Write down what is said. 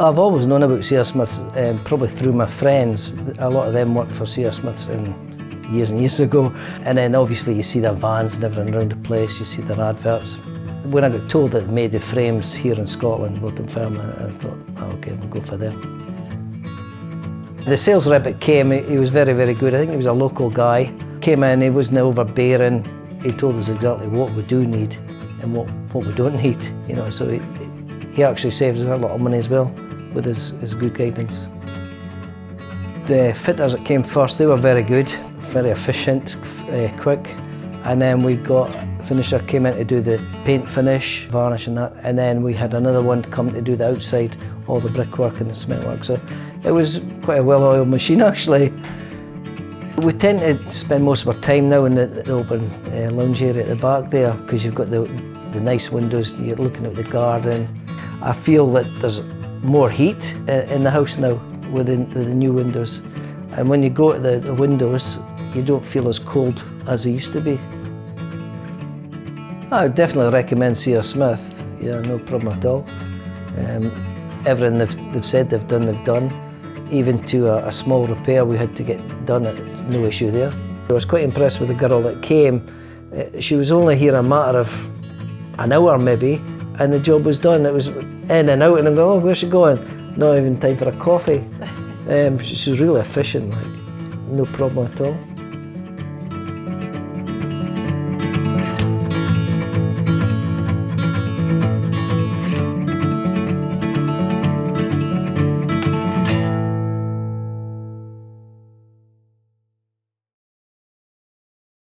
I've always known about C.R. Smiths, probably through my friends. A lot of them worked for C.R. Smiths years and years ago. And then obviously you see their vans and everything around the place, you see their adverts. When I got told that they made the frames here in Scotland, Wilton Firm, I thought, oh, okay, we'll go for them. The sales rep that came, he was very, very good. I think he was a local guy. Came in, he wasn't overbearing. He told us exactly what we do need and what we don't need. You know, so he actually saves us a lot of money as well with his good guidance. The fitters that came first, they were very good, very efficient, quick. And then we got a finisher came in to do the paint finish, varnish and that. And then we had another one come to do the outside, all the brickwork and the cement work. So it was quite a well-oiled machine actually. We tend to spend most of our time now in the open lounge area at the back there, because you've got the nice windows, you're looking at the garden. I feel that there's more heat in the house now with the new windows. And when you go to the windows, you don't feel as cold as they used to be. I would definitely recommend C.R. Smith. Yeah, no problem at all. Everything they've said they've done. Even to a small repair we had to get done, no issue there. I was quite impressed with the girl that came. She was only here a matter of an hour maybe, and the job was done. It was in and out, and I'm going, oh, where's she going? Not even time for a coffee. She was really efficient, like, no problem at all.